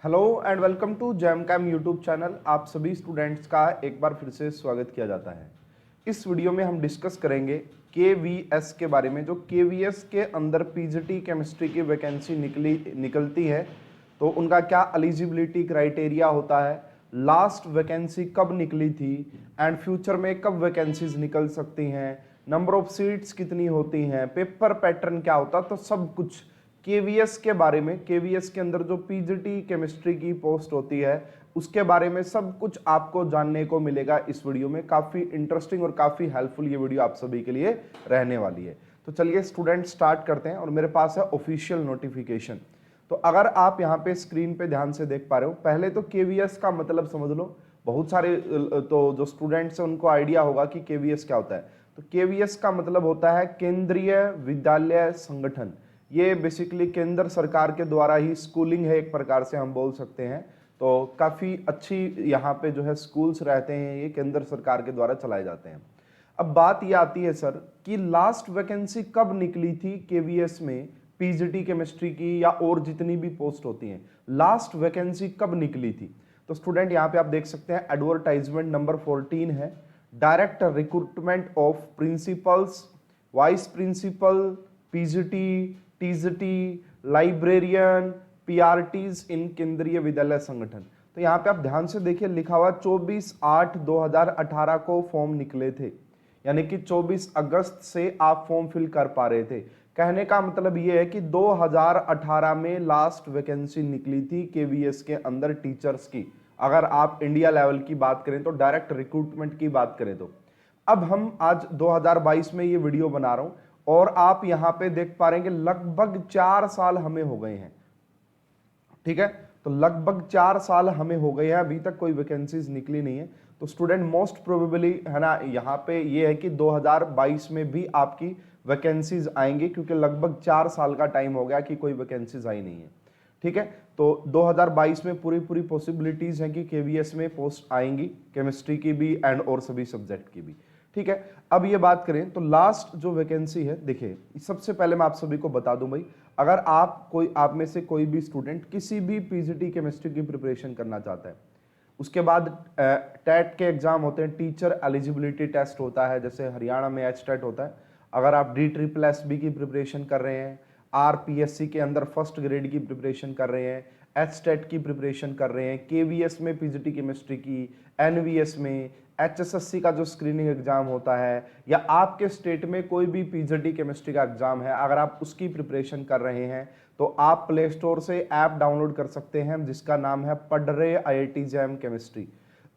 Hello and welcome to Jam Cam YouTube channel. आप सभी students का एक बार फिर से स्वागत किया जाता है। इस वीडियो में हम डिस्कस करेंगे केवीएस के बारे में। जो केवीएस के अंदर पीजीटी केमिस्ट्री की वैकेंसी निकलती है तो उनका क्या एलिजिबिलिटी क्राइटेरिया होता है, लास्ट वैकेंसी कब निकली थी एंड फ्यूचर में कब वैकेंसीज निकल सकती हैं, नंबर ऑफ सीट्स कितनी होती हैं, पेपर पैटर्न क्या होता है, तो सब कुछ केवीएस के बारे में, केवीएस के अंदर जो पीजीटी केमिस्ट्री की पोस्ट होती है उसके बारे में सब कुछ आपको जानने को मिलेगा इस वीडियो में। काफ़ी इंटरेस्टिंग और काफ़ी हेल्पफुल ये वीडियो आप सभी के लिए रहने वाली है। तो चलिए स्टूडेंट स्टार्ट करते हैं। और मेरे पास है ऑफिशियल नोटिफिकेशन। तो अगर आप यहाँ पे स्क्रीन पे ध्यान से देख पा रहे हो, पहले तो केवीएस का मतलब समझ लो। बहुत सारे तो जो स्टूडेंट्स हैं उनको आइडिया होगा कि केवीएस क्या होता है। तो केवीएस का मतलब होता है केंद्रीय विद्यालय संगठन। ये बेसिकली केंद्र सरकार के द्वारा ही स्कूलिंग है, एक प्रकार से हम बोल सकते हैं। तो काफ़ी अच्छी यहाँ पे जो है स्कूल्स रहते हैं, ये केंद्र सरकार के द्वारा चलाए जाते हैं। अब बात ये आती है सर कि लास्ट वैकेंसी कब निकली थी केवीएस में, पीजीटी केमिस्ट्री की या और जितनी भी पोस्ट होती हैं, लास्ट वैकेंसी कब निकली थी। तो स्टूडेंट यहाँ पे आप देख सकते हैं एडवर्टाइजमेंट नंबर 14 है, direct recruitment of principles, vice principal, PGT, TGT, librarian, PRTs इन केंद्रीय विद्यालय संगठन। तो यहाँ पे आप ध्यान से देखिए, लिखा हुआ 24/8/2018 को फॉर्म निकले थे, यानी कि 24 अगस्त से आप फॉर्म फिल कर पा रहे थे। कहने का मतलब ये है कि 2018 में लास्ट वैकेंसी निकली थी केवीएस के अंदर टीचर्स की। अगर आप इंडिया लेवल की बात करें तो, डायरेक्ट रिक्रूटमेंट की बात करें तो। अब हम आज 2022 में ये वीडियो बना रहा हूं और आप यहां पे देख पा रहे हैं कि लगभग 4 साल हमें हो गए हैं। ठीक है, तो लगभग 4 साल हमें हो गए हैं, अभी तक कोई वैकेंसीज निकली नहीं है। तो स्टूडेंट मोस्ट प्रोबेबली है ना, यहाँ पे ये है कि 2022 में भी आपकी वैकेंसीज आएंगी, क्योंकि लगभग 4 साल का टाइम हो गया कि कोई वैकेंसीज आई नहीं है। ठीक है, तो 2022 में पूरी पूरी पॉसिबिलिटीज हैं कि केवीएस में पोस्ट आएंगी, केमिस्ट्री की भी एंड और सभी सब्जेक्ट की भी। ठीक है, अब ये बात करें तो लास्ट जो वैकेंसी है, देखिए सबसे पहले मैं आप सभी को बता दूं भाई, अगर आप में से कोई भी स्टूडेंट किसी भी पीजीटी केमिस्ट्री की प्रिपरेशन करना चाहता है, उसके बाद टेट के एग्जाम होते हैं, टीचर एलिजिबिलिटी टेस्ट होता है, जैसे हरियाणा में एचटेट होता है। अगर आप DSSS की प्रिपरेशन कर रहे हैं, RPSC के अंदर फर्स्ट ग्रेड की प्रिपरेशन कर रहे हैं, HTET की प्रिपरेशन कर रहे हैं, KVS में पीजीटी केमिस्ट्री की, NVS में, HSSC का जो स्क्रीनिंग एग्जाम होता है, या आपके स्टेट में कोई भी पीजीटी केमिस्ट्री का एग्जाम है, अगर आप उसकी प्रिपरेशन कर रहे हैं तो आप प्ले स्टोर से ऐप डाउनलोड कर सकते हैं जिसका नाम है पढ़ रहे IIT जैम केमिस्ट्री।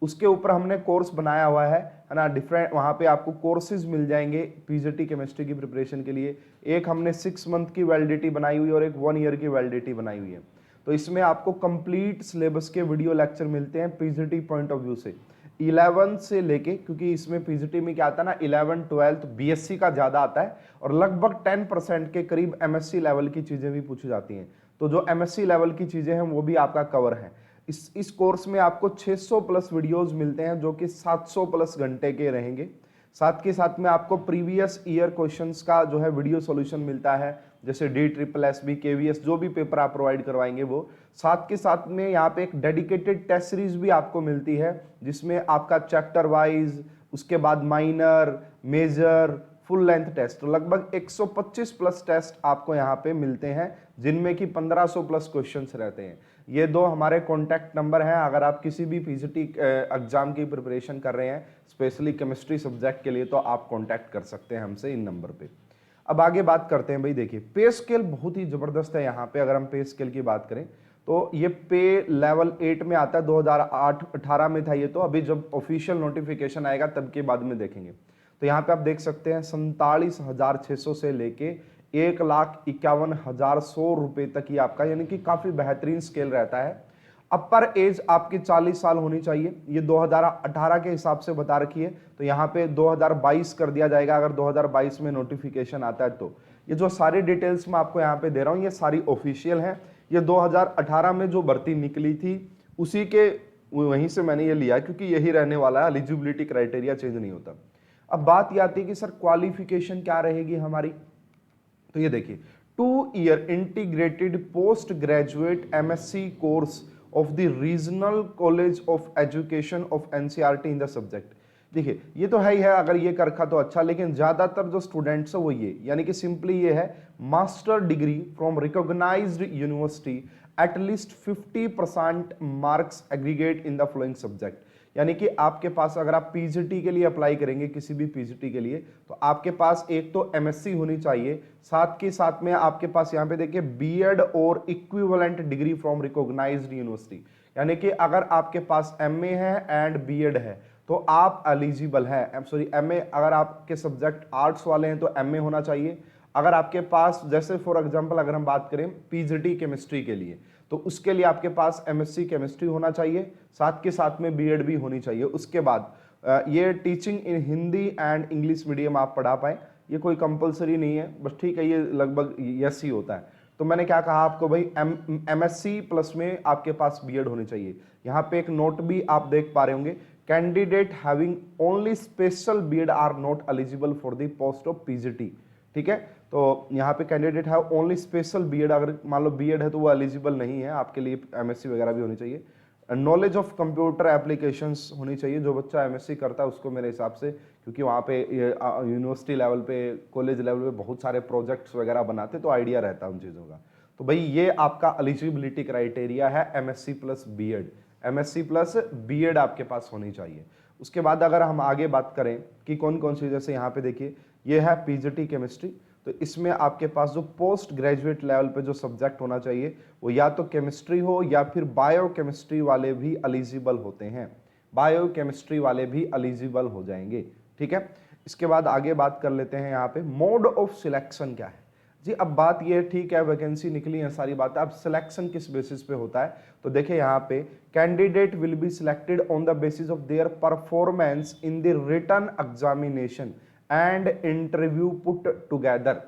उसके ऊपर हमने कोर्स बनाया हुआ है ना, डिफरेंट वहाँ पे आपको कोर्सेज मिल जाएंगे पीजीटी केमिस्ट्री की प्रिपरेशन के लिए। एक हमने 6 मंथ की वैलिडिटी बनाई हुई और एक 1 ईयर की वैलिडिटी बनाई हुई है। तो इसमें आपको कंप्लीट सिलेबस के वीडियो लेक्चर मिलते हैं पीजीटी पॉइंट ऑफ व्यू से, 11 से लेके, क्योंकि इसमें पीजीटी में क्या आता है ना, 11, 12 बीएससी का ज्यादा आता है और लगभग 10% के करीब एमएससी लेवल की चीजें भी पूछी जाती हैं। तो जो एमएससी लेवल की चीजें हैं वो भी आपका कवर है। इस कोर्स में आपको 600 प्लस वीडियोस मिलते हैं जो कि 700 प्लस घंटे के रहेंगे। साथ के साथ में आपको प्रीवियस ईयर क्वेश्चंस का जो है वीडियो सॉल्यूशन मिलता है, जैसे DSSS, KVS, जो भी पेपर आप प्रोवाइड करवाएंगे वो। साथ के साथ में यहाँ पे एक डेडिकेटेड टेस्ट सीरीज भी आपको मिलती है, जिसमें आपका चैप्टर वाइज, उसके बाद minor, major, full length test, तो लगभग 125 प्लस टेस्ट आपको यहाँ पे मिलते हैं, जिनमें कि 1500 प्लस क्वेश्चंस रहते हैं। ये दो हमारे कॉन्टैक्ट नंबर हैं, अगर आप किसी भी पीजीटी एग्जाम की प्रिपरेशन कर रहे हैं स्पेशली केमिस्ट्री सब्जेक्ट के लिए, तो आप कॉन्टैक्ट कर सकते हैं हमसे इन नंबर पे। अब आगे बात करते हैं भाई। देखिए पे स्केल बहुत ही जबरदस्त है यहाँ पे। अगर हम पे स्केल की बात करें तो ये पे लेवल 8 में आता है, 2018 में था ये, तो अभी जब ऑफिशियल नोटिफिकेशन आएगा तब के बाद में देखेंगे। तो यहाँ पे आप देख सकते हैं 47,600 से लेके 1,51,100 रुपए तक ही आपका, यानी कि काफी बेहतरीन स्केल रहता है। अपर एज आपकी 40 साल होनी चाहिए, ये 2018 के हिसाब से बता रखी है, तो यहाँ पे 2022 कर दिया जाएगा अगर 2022 में नोटिफिकेशन आता है तो। ये जो सारी डिटेल्स मैं आपको यहाँ पे दे रहा हूँ ये सारी ऑफिशियल हैं। ये 2018 में जो भर्ती निकली थी उसी के वहीं से मैंने ये लिया, क्योंकि यही रहने वाला है, एलिजिबिलिटी क्राइटेरिया चेंज नहीं होता। अब बात ये आती है कि सर क्वालिफिकेशन क्या रहेगी हमारी। तो ये देखिए 2 year integrated post graduate MSc course of the regional college of education of NCERT in the subject. देखिए ये तो है ही है, अगर ये कर रखा तो अच्छा, लेकिन ज्यादातर जो स्टूडेंट्स है वो ये, यानी कि सिंपली ये है master degree from recognised university at least 50% marks aggregate in the following subject. यानी कि आपके पास अगर आप पीजीटी के लिए अप्लाई करेंगे, किसी भी पीजीटी के लिए, तो आपके पास एक तो एमएससी होनी चाहिए, साथ के साथ में आपके पास यहाँ पे देखिए बीएड और equivalent degree from recognised university. यानी कि अगर आपके पास एमए है एंड बीएड है तो आप एलिजिबल है। सॉरी एमए, अगर आपके सब्जेक्ट आर्ट्स वाले हैं तो एमए होना चाहिए। अगर आपके पास जैसे फॉर एग्जांपल अगर हम बात करें पीजीटी केमिस्ट्री के लिए, तो उसके लिए आपके पास एमएससी केमिस्ट्री होना चाहिए, साथ के साथ में बीएड भी होनी चाहिए। उसके बाद ये teaching in Hindi and English medium आप पढ़ा पाए, ये कोई कंपलसरी नहीं है, बस ठीक है, ये लगभग यस ही होता है। तो मैंने क्या कहा आपको भाई, एमएससी प्लस में आपके पास बीएड होनी चाहिए। यहाँ पे एक नोट भी आप देख पा रहे होंगे, candidate having only special BEd are not eligible for the post of PGT. ठीक है, तो यहाँ पे कैंडिडेट है ओनली स्पेशल बीएड, अगर मान लो बीएड है तो वो एलिजिबल नहीं है, आपके लिए एमएससी वगैरह भी होनी चाहिए। नॉलेज ऑफ कंप्यूटर एप्लीकेशंस होनी चाहिए, जो बच्चा एमएससी करता है उसको मेरे हिसाब से, क्योंकि वहाँ पे यूनिवर्सिटी लेवल पे, कॉलेज लेवल पे बहुत सारे प्रोजेक्ट्स वगैरह बनाते, तो आइडिया रहता है उन चीज़ों का। तो भाई ये आपका एलिजिबिलिटी क्राइटेरिया है, MSc plus BEd, MSc plus BEd आपके पास होनी चाहिए। उसके बाद अगर हम आगे बात करें कि कौन कौन सी, जैसे यहाँ पे देखिए ये है पीजीटी केमिस्ट्री, तो इसमें आपके पास जो पोस्ट ग्रेजुएट लेवल पे जो सब्जेक्ट होना चाहिए वो या तो केमिस्ट्री हो या फिर बायोकेमिस्ट्री वाले भी एलिजिबल होते हैं, बायोकेमिस्ट्री वाले भी एलिजिबल हो जाएंगे। ठीक है, इसके बाद आगे बात कर लेते हैं यहाँ पे मोड ऑफ सिलेक्शन क्या है जी। अब बात ये, ठीक है वैकेंसी निकली है सारी बातें, अब सिलेक्शन किस बेसिस पे होता है, तो देखिए यहाँ पे candidate will be selected on the basis of their performance in the written examination and interview put together.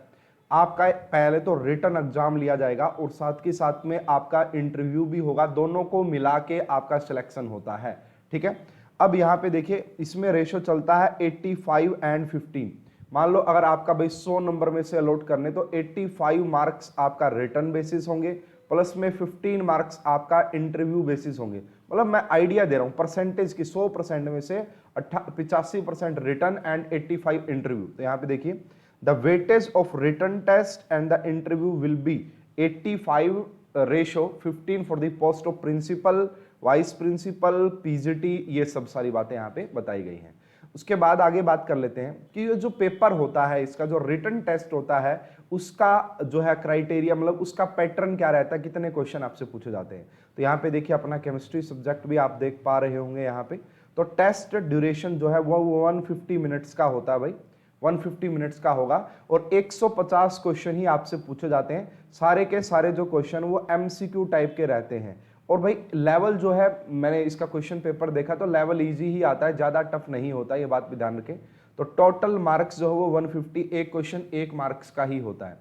आपका पहले तो रिटन एग्जाम लिया जाएगा और साथ के साथ में आपका इंटरव्यू भी होगा, दोनों को मिला के आपका सिलेक्शन होता है। ठीक है, अब यहाँ पे देखिए इसमें रेशो चलता है 85 एंड 15। मान लो अगर आपका भाई 100 नंबर में से अलॉट करने, तो 85 मार्क्स आपका रिटन बेसिस होंगे, प्लस में 15 मार्क्स आपका इंटरव्यू बेसिस होंगे। मतलब मैं आइडिया दे रहा हूं परसेंटेज की, 100% में से 85% रिटन एंड 85 इंटरव्यू। तो यहाँ पे देखिए the weightage of written test and the interview will be 85 ratio 15 for the post of principal, vice principal, PGT, ये सब सारी बातें यहाँ पे बताई गई हैं। उसके बाद आगे बात कर लेते हैं कि ये जो पेपर होता है, इसका जो रिटन टेस्ट होता है, उसका जो है क्राइटेरिया, मतलब उसका पैटर्न क्या रहता है, कितने क्वेश्चन आपसे पूछे जाते हैं। तो यहाँ पे देखिए अपना केमिस्ट्री सब्जेक्ट भी आप देख पा रहे होंगे यहाँ पे, तो टेस्ट ड्यूरेशन जो है वो 150 मिनट्स का होता है भाई, 150 मिनट्स का होगा, और 150 क्वेश्चन ही आपसे पूछे जाते हैं। सारे के सारे जो क्वेश्चन वो एमसीक्यू टाइप के रहते हैं। और भाई लेवल जो है, मैंने इसका क्वेश्चन पेपर देखा तो लेवल इजी ही आता है, ज्यादा टफ नहीं होता, ये बात भी ध्यान रखें। तो टोटल मार्क्स जो है वो 150, एक क्वेश्चन 1 मार्क्स का ही होता है।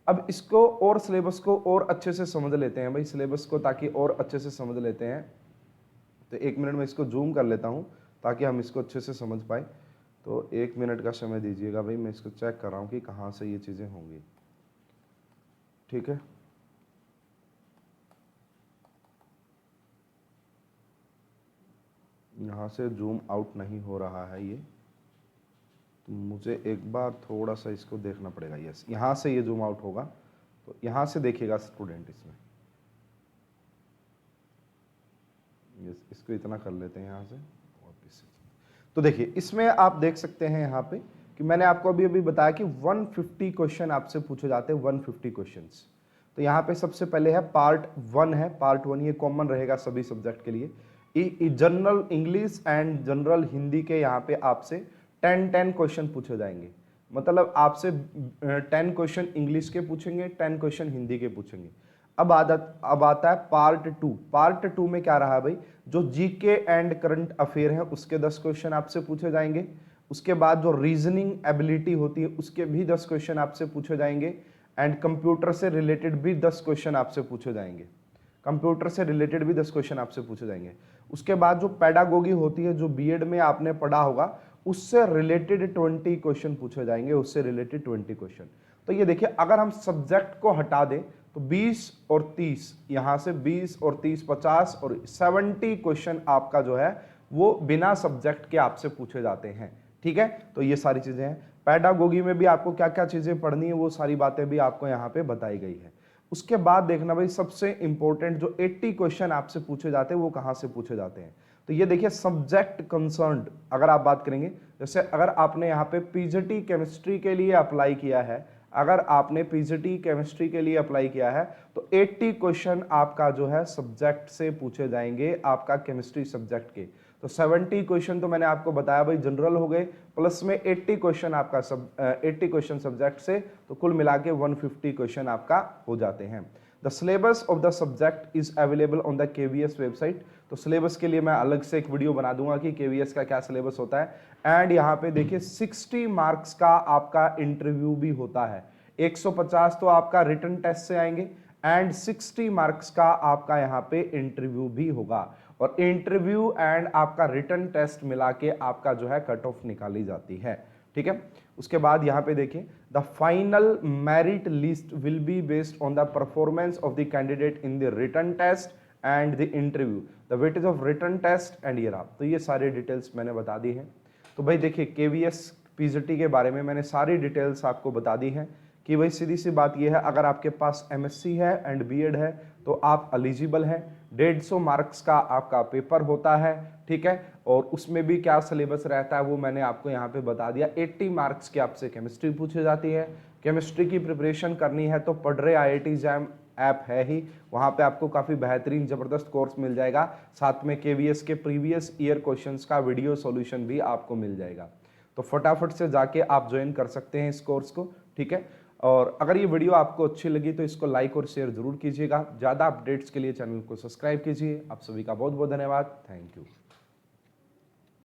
अब इसको और सिलेबस को और अच्छे से समझ लेते हैं भाई, सिलेबस को ताकि और अच्छे से समझ लेते हैं। तो 1 मिनट में इसको जूम कर लेता हूं ताकि हम इसको अच्छे से समझ पाए। तो 1 मिनट का समय दीजिएगा भाई, मैं इसको चेक कर रहा हूँ कि कहाँ से ये चीज़ें होंगी। ठीक है, यहाँ से जूम आउट नहीं हो रहा है ये, तो मुझे एक बार थोड़ा सा इसको देखना पड़ेगा। यस, यहाँ से ये जूम आउट होगा, तो यहाँ से देखिएगा स्टूडेंट इसमें। यस, इसको इतना कर लेते हैं यहाँ से वापस। तो देखिए इसमें आप देख सकते हैं यहाँ पे कि मैंने आपको अभी बताया कि 150 क्वेश्चन आपसे पूछे जाते हैं, 150 क्वेश्चंस। तो यहाँ पे सबसे पहले है पार्ट 1 है, पार्ट 1 ये कॉमन रहेगा सभी सब्जेक्ट के लिए। General English and general Hindi के यहाँ पे आपसे 10 क्वेश्चन पूछे जाएंगे, मतलब आपसे 10 क्वेश्चन इंग्लिश के पूछेंगे, 10 क्वेश्चन हिंदी के पूछेंगे। अब आता है पार्ट 2। पार्ट 2 में क्या रहा भाई, जो जीके एंड करंट अफेयर है उसके 10 क्वेश्चन आपसे पूछे जाएंगे। उसके बाद जो रीजनिंग एबिलिटी होती है उसके भी 10 क्वेश्चन आपसे पूछे जाएंगे, एंड कंप्यूटर से रिलेटेड भी 10 क्वेश्चन आपसे पूछे जाएंगे, कंप्यूटर से रिलेटेड भी 10 क्वेश्चन आपसे पूछे जाएंगे। उसके बाद जो पेडागोगी होती है, जो बीएड में आपने पढ़ा होगा, उससे रिलेटेड 20 क्वेश्चन पूछे जाएंगे, उससे रिलेटेड 20 क्वेश्चन। तो ये देखिए अगर हम सब्जेक्ट को हटा दें तो 20 और 30, यहां से 20 और 30 50 और 70 क्वेश्चन आपका जो है वो बिना सब्जेक्ट के आपसे पूछे जाते हैं। ठीक है, तो ये सारी चीजें हैं। पैडागोगी में भी आपको क्या क्या चीजें पढ़नी है वो सारी बातें भी आपको यहाँ पे बताई गई है। उसके बाद देखना भाई सबसे इंपॉर्टेंट जो 80 क्वेश्चन आपसे पूछे जाते हैं वो कहाँ से पूछे जाते हैं। तो ये देखिए सब्जेक्ट कंसर्न्ड अगर आप बात करेंगे, जैसे अगर आपने यहाँ पे पीजीटी केमिस्ट्री के लिए अप्लाई किया है, अगर आपने पीजीटी केमिस्ट्री के लिए अप्लाई किया है तो 80 क्वेश्चन आपका जो है सब्जेक्ट से पूछे जाएंगे, आपका केमिस्ट्री सब्जेक्ट के। तो 70 क्वेश्चन तो मैंने आपको बताया भाई जनरल हो गए, प्लस में 80 क्वेश्चन आपका 80 क्वेश्चन सब्जेक्ट से, तो कुल मिला के 150 क्वेश्चन आपका हो जाते हैं। The syllabus of the subject is available on the KVS website. तो सिलेबस के लिए मैं अलग से एक वीडियो बना दूंगा कि केवीएस का क्या सिलेबस होता है। एंड यहाँ पे देखिए 60 मार्क्स का आपका इंटरव्यू भी होता है। 150 तो आपका रिटन टेस्ट से आएंगे एंड 60 मार्क्स का आपका यहाँ पे इंटरव्यू भी होगा। और इंटरव्यू एंड आपका रिटन टेस्ट मिला के आपका जो है कट ऑफ निकाली जाती है। ठीक है, उसके बाद यहाँ पे देखिए the final merit list will be based on the performance of the candidate in the written test and the interview, the weightage of written test and year of. तो ये सारे डिटेल्स मैंने बता दी हैं। तो भाई देखिए केवीएस पीजीटी के बारे में मैंने सारी डिटेल्स आपको बता दी हैं कि भाई सीधी सी बात यह है, अगर आपके पास एमएससी है एंड बीएड है तो आप एलिजिबल हैं। 150 मार्क्स का आपका पेपर होता है। ठीक है, और उसमें भी क्या सिलेबस रहता है वो मैंने आपको यहाँ पे बता दिया। 80 मार्क्स की आपसे केमिस्ट्री पूछी जाती है। केमिस्ट्री की प्रिपरेशन करनी है तो पढ़ रहे IIT जैम ऐप है ही, वहाँ पे आपको काफ़ी बेहतरीन ज़बरदस्त कोर्स मिल जाएगा। साथ में केवीएस के प्रीवियस ईयर क्वेश्चंस का वीडियो सॉल्यूशन भी आपको मिल जाएगा। तो फटाफट से जाके आप ज्वाइन कर सकते हैं इस कोर्स को। ठीक है, और अगर ये वीडियो आपको अच्छी लगी तो इसको लाइक और शेयर जरूर कीजिएगा। ज़्यादा अपडेट्स के लिए चैनल को सब्सक्राइब कीजिए। आप सभी का बहुत बहुत धन्यवाद। Thank you.